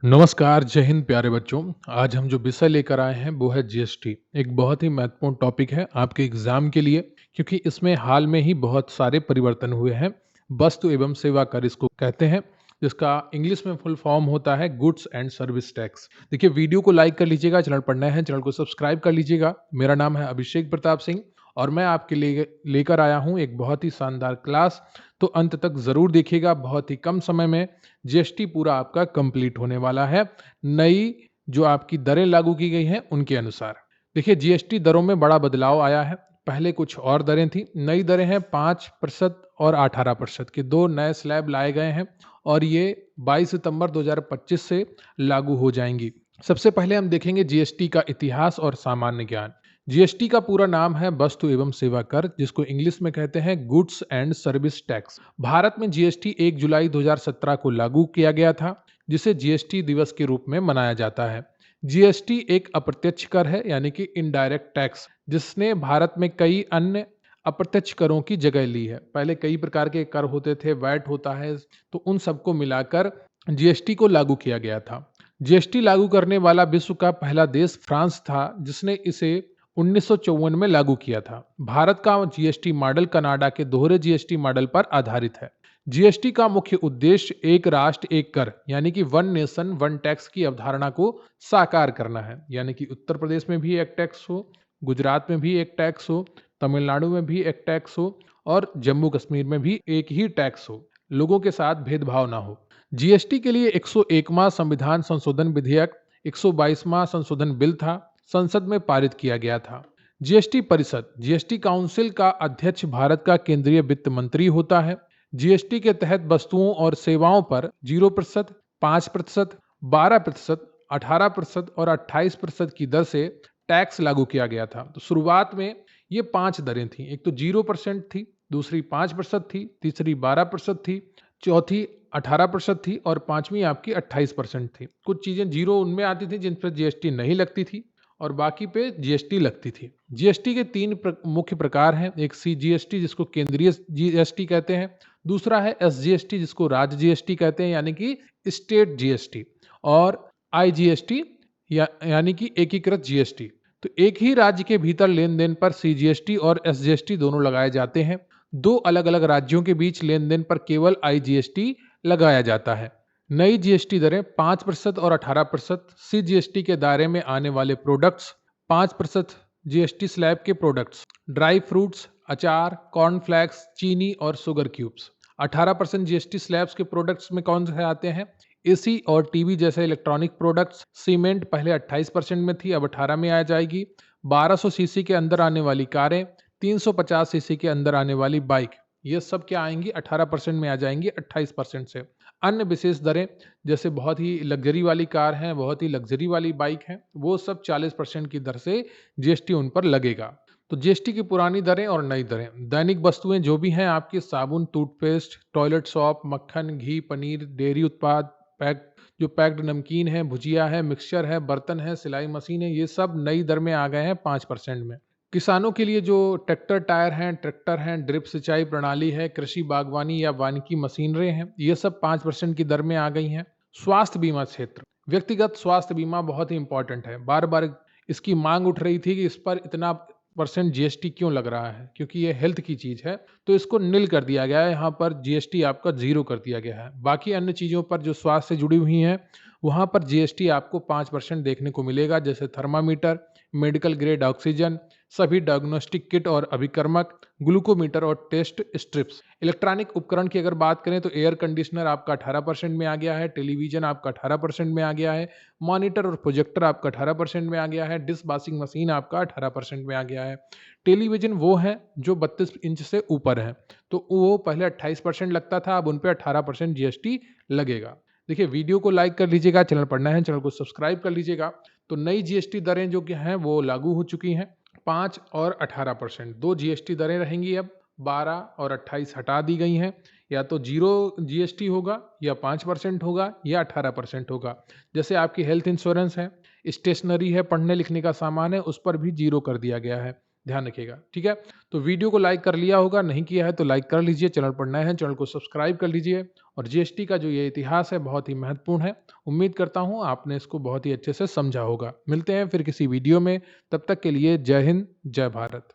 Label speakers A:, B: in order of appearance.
A: नमस्कार, जय हिंद प्यारे बच्चों। आज हम जो विषय लेकर आए हैं वो है जीएसटी। एक बहुत ही महत्वपूर्ण टॉपिक है आपके एग्जाम के लिए, क्योंकि इसमें हाल में ही बहुत सारे परिवर्तन हुए हैं। वस्तु एवं सेवा कर इसको कहते हैं, जिसका इंग्लिश में फुल फॉर्म होता है गुड्स एंड सर्विस टैक्स। देखिए, वीडियो को लाइक कर लीजिएगा, चैनल पर नए हैं चैनल को सब्सक्राइब कर लीजिएगा। मेरा नाम है अभिषेक प्रताप सिंह और मैं आपके लिए लेकर आया हूँ एक बहुत ही शानदार क्लास। तो अंत तक जरूर देखिएगा, बहुत ही कम समय में जीएसटी पूरा आपका कंप्लीट होने वाला है। नई जो आपकी दरें लागू की गई हैं उनके अनुसार। देखिए, जीएसटी दरों में बड़ा बदलाव आया है। पहले कुछ और दरें थी, नई दरें हैं 5% और 18% के दो नए स्लैब लाए गए हैं और ये 22 सितंबर 2025 से लागू हो जाएंगी। सबसे पहले हम देखेंगे जीएसटी का इतिहास और सामान्य ज्ञान। जीएसटी का पूरा नाम है वस्तु एवं सेवा कर, जिसको इंग्लिश में कहते हैं goods and service tax. Bharat में जीएसटी 1 जुलाई 2017 को लागू किया गया था, जिसे जीएसटी दिवस के रूप में मनाया जाता है। जीएसटी एक अप्रत्यक्ष कर है, यानी कि इनडायरेक्ट टैक्स, जिसने भारत में कई अन्य अप्रत्यक्ष करों की जगह ली है। पहले कई प्रकार के कर होते थे, वैट होता है, तो उन सबको मिलाकर जीएसटी को लागू किया गया था। जीएसटी लागू करने वाला विश्व का पहला देश फ्रांस था, जिसने इसे 1954 में लागू किया था। भारत का जीएसटी मॉडल कनाडा के दोहरे जीएसटी मॉडल पर आधारित है। जीएसटी का मुख्य उद्देश्य एक राष्ट्र एक कर, यानी कि वन नेशन वन टैक्स की अवधारणा को साकार करना है। यानी कि उत्तर प्रदेश में भी एक टैक्स हो, गुजरात में भी एक टैक्स हो, तमिलनाडु में भी एक टैक्स हो और जम्मू कश्मीर में भी एक ही टैक्स हो। लोगों के साथ भेदभाव ना हो। जीएसटी के लिए 101वां संविधान संशोधन विधेयक 122वां संशोधन बिल था, संसद में पारित किया गया था। जीएसटी परिषद, जीएसटी काउंसिल का अध्यक्ष भारत का केंद्रीय वित्त मंत्री होता है। जीएसटी के तहत वस्तुओं और सेवाओं पर 0%, 5%, 12%, 18% और 28% की दर से टैक्स लागू किया गया था। तो शुरुआत में ये 5 दरें थी। एक तो 0% थी, दूसरी 5% थी, तीसरी 12% थी, चौथी 18% थी और पांचवी आपकी 28% थी। कुछ चीजें जीरो उनमें आती थी जिन पर जीएसटी नहीं लगती थी और बाकी पे जीएसटी लगती थी। जीएसटी के मुख्य प्रकार हैं। एक सीजीएसटी, जिसको केंद्रीय जीएसटी कहते हैं। दूसरा है एसजीएसटी, जिसको राज्य जीएसटी कहते हैं, यानी कि स्टेट जीएसटी। और आईजीएसटी यानी कि एकीकृत जीएसटी। तो एक ही राज्य के भीतर लेन देन पर सीजीएसटी और एसजीएसटी दोनों लगाए जाते हैं। दो अलग अलग राज्यों के बीच लेन देन पर केवल आईजीएसटी लगाया जाता है। नई जीएसटी दरें 5% और 18%। सीजीएसटी के दायरे में आने वाले प्रोडक्ट्स 5% जीएसटी स्लैब के प्रोडक्ट्स, ड्राई फ्रूट्स, अचार, कॉर्नफ्लैक्स, चीनी और शुगर क्यूब्स। 18% जीएसटी स्लैब्स के प्रोडक्ट्स में कौन से आते हैं? एसी और टीवी जैसे इलेक्ट्रॉनिक प्रोडक्ट्स। सीमेंट पहले 28% में थी, अब 18 में आ जाएगी। 1200 सीसी के अंदर आने वाली कारें, 350 सीसी के अंदर आने वाली बाइक, ये सब क्या आएंगी? 18% में आ जाएंगी 28% से। अन्य विशेष दरें, जैसे बहुत ही लग्जरी वाली कार हैं, बहुत ही लग्जरी वाली बाइक हैं, वो सब 40% की दर से जीएसटी उन पर लगेगा। तो जीएसटी की पुरानी दरें और नई दरें। दैनिक वस्तुएं जो भी हैं आपकी, साबुन, टूथपेस्ट, टॉयलेट सॉप, मक्खन, घी, पनीर, डेयरी उत्पाद, पैक्ड नमकीन है, भुजिया है, मिक्सचर है, बर्तन है, सिलाई मशीन है, ये सब नई दर में आ गए हैं 5% में। किसानों के लिए जो ट्रैक्टर हैं, ड्रिप सिंचाई प्रणाली है, कृषि बागवानी या वानिकी मशीनरी हैं, ये सब 5% की दर में आ गई हैं। स्वास्थ्य बीमा क्षेत्र, व्यक्तिगत स्वास्थ्य बीमा बहुत ही इंपॉर्टेंट है। बार बार इसकी मांग उठ रही थी कि इस पर इतना % जीएसटी क्यों लग रहा है, क्योंकि ये हेल्थ की चीज है। तो इसको नील कर दिया गया है, यहाँ पर जीएसटी आपका 0 कर दिया गया है। बाकी अन्य चीजों पर जो स्वास्थ्य से जुड़ी हुई हैं, वहां पर जीएसटी आपको 5% देखने को मिलेगा, जैसे थर्मामीटर, मेडिकल ग्रेड ऑक्सीजन, सभी डायग्नोस्टिक किट और अभिकर्मक, ग्लूकोमीटर और टेस्ट स्ट्रिप्स। इलेक्ट्रॉनिक उपकरण की अगर बात करें तो एयर कंडीशनर आपका 18% में आ गया है, टेलीविजन आपका 18% में आ गया है, मॉनिटर और प्रोजेक्टर आपका 18% में आ गया है, डिश वॉशिंग मशीन आपका 18% में आ गया है। टेलीविजन वो है जो 32 इंच से ऊपर है, तो वो पहले 28% लगता था, अब उन पर 18% जीएसटी लगेगा। देखिए, वीडियो को लाइक कर लीजिएगा, चैनल पर नए हैं चैनल को सब्सक्राइब कर लीजिएगा। तो नई जीएसटी दरें जो कि हैं वो लागू हो चुकी हैं। 5 और 18%, दो जीएसटी दरें रहेंगी। अब 12 और 28 हटा दी गई हैं। या तो 0 जीएसटी होगा, या 5% होगा, या 18% होगा। जैसे आपकी हेल्थ इंश्योरेंस है, स्टेशनरी है, पढ़ने लिखने का सामान है, उस पर भी 0 कर दिया गया है। ध्यान रखिएगा, ठीक है? तो वीडियो को लाइक कर लिया होगा, नहीं किया है तो लाइक कर लीजिए, चैनल पर नए हैं, चैनल को सब्सक्राइब कर लीजिए और जीएसटी का जो ये इतिहास है बहुत ही महत्वपूर्ण है। उम्मीद करता हूँ आपने इसको बहुत ही अच्छे से समझा होगा। मिलते हैं फिर किसी वीडियो में, तब तक के लिए जय हिंद, जय भारत।